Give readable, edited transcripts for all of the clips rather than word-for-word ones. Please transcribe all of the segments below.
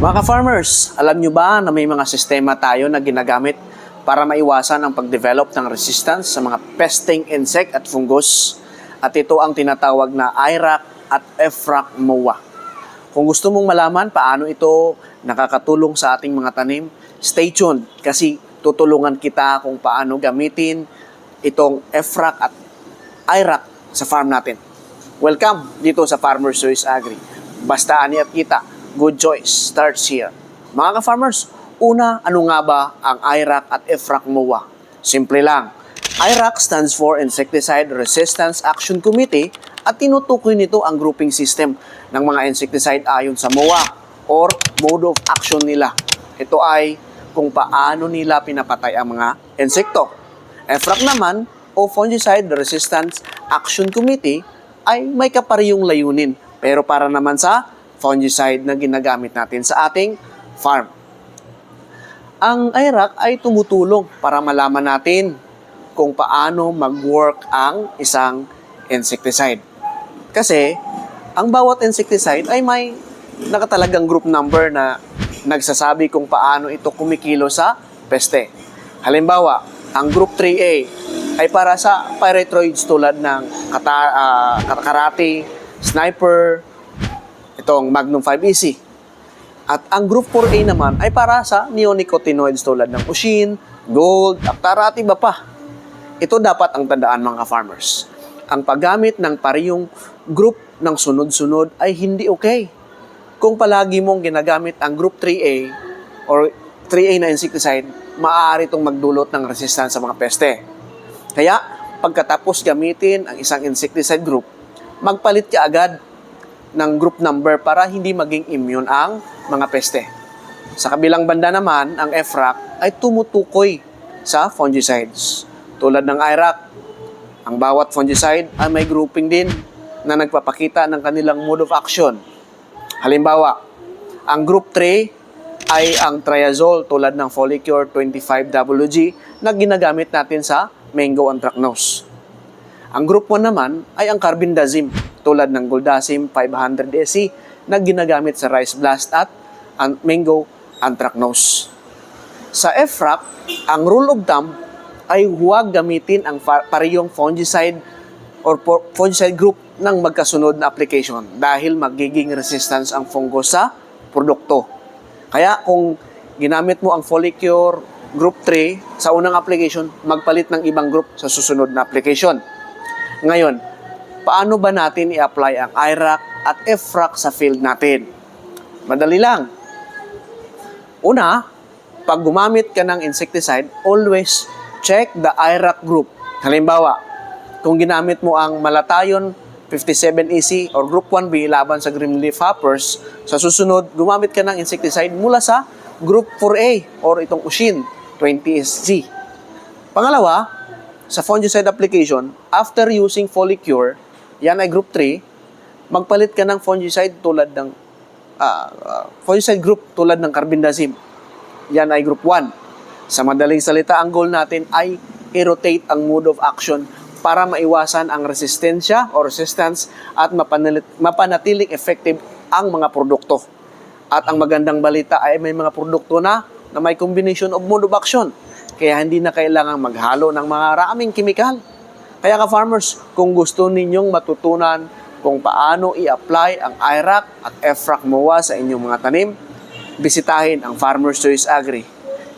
Mga ka-farmers, alam nyo ba na may mga sistema tayo na ginagamit para maiwasan ang pag-develop ng resistance sa mga pesting insect at fungus? At ito ang tinatawag na IRAK at EFRAK MOA. Kung gusto mong malaman paano ito nakakatulong sa ating mga tanim, stay tuned kasi tutulungan kita kung paano gamitin itong EFRAK at IRAK sa farm natin. Welcome dito sa Farmer's Choice Agri. Basta ani at kita, good choice starts here. Mga ka-farmers, una, ano nga ba ang IRAK at EFRAK MOA? Simple lang. IRAK stands for Insecticide Resistance Action Committee at tinutukoy nito ang grouping system ng mga insecticide ayon sa MOA or mode of action nila. Ito ay kung paano nila pinapatay ang mga insekto. EFRAK naman o Fungicide Resistance Action Committee ay may kaparehong layunin pero para naman sa fungicide na ginagamit natin sa ating farm. Ang IRAK ay tumutulong para malaman natin kung paano mag-work ang isang insecticide. Kasi, ang bawat insecticide ay may nakatalagang group number na nagsasabi kung paano ito kumikilo sa peste. Halimbawa, ang group 3A ay para sa pyrethroids tulad ng karate, sniper, itong Magnum 5EC. At ang group 4A naman ay para sa neonicotinoids tulad ng Ushin, Gold, Aptara at iba pa. Ito dapat ang tandaan mga farmers. Ang paggamit ng parehong group ng sunod-sunod ay hindi okay. Kung palagi mong ginagamit ang group 3A or 3A na insecticide, maaari itong magdulot ng resistance sa mga peste. Kaya, pagkatapos gamitin ang isang insecticide group, magpalit ka agad ng group number para hindi maging immune ang mga peste. Sa kabilang banda naman, ang EFRAK ay tumutukoy sa fungicides. Tulad ng IRAK, ang bawat fungicide ay may grouping din na nagpapakita ng kanilang mode of action. Halimbawa, ang group 3 ay ang triazole tulad ng Folicure 25WG na ginagamit natin sa mango anthracnose. Ang group 1 naman ay ang carbendazim tulad ng Goldazim 500SC na ginagamit sa rice blast at mango anthracnose. Sa EFRAK, ang rule of thumb ay huwag gamitin ang parehong fungicide or fungicide group ng magkasunod na application dahil magiging resistance ang fungus sa produkto. Kaya kung ginamit mo ang Folicure group 3 sa unang application, magpalit ng ibang group sa susunod na application. Ngayon, paano ba natin i-apply ang IRAK at EFRAK sa field natin? Madali lang. Una, pag gumamit ka ng insecticide, always check the IRAK group. Halimbawa, kung ginamit mo ang Malathion 57EC or Group 1B laban sa green leaf hoppers, sa susunod, gumamit ka ng insecticide mula sa Group 4A or itong Ushin 20SC. Pangalawa, sa fungicide application, after using Folicure, yan ay Group 3, magpalit ka ng fungicide tulad ng fungicide group tulad ng carbendazim. Yan ay Group 1. Sa madaling salita, ang goal natin ay i-rotate ang mode of action para maiwasan ang resistensya o resistance at mapanatiling effective ang mga produkto. At ang magandang balita ay may mga produkto na may combination of mode of action. Kaya hindi na kailangang maghalo ng mga maraming kimikal. Kaya ka-farmers, kung gusto ninyong matutunan kung paano i-apply ang IRAK at EFRAK MOA sa inyong mga tanim, bisitahin ang Farmer's Choice Agri.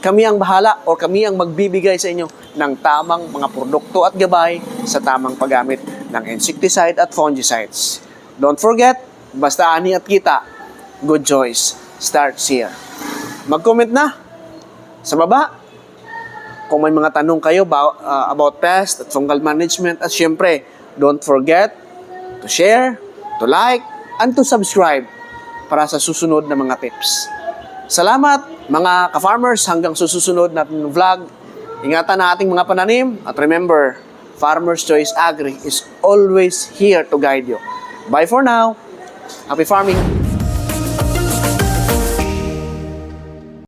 Kami ang bahala o kami ang magbibigay sa inyo ng tamang mga produkto at gabay sa tamang paggamit ng insecticide at fungicides. Don't forget, basta ani at kita, good choice starts here. Mag-comment na sa baba kung may mga tanong kayo about pest at fungal management. At syempre, don't forget to share, to like, and to subscribe para sa susunod na mga tips. Salamat mga ka-farmers, hanggang susunod natin vlog. Ingatan na ating mga pananim at remember, Farmer's Choice Agri is always here to guide you. Bye for now. Happy farming!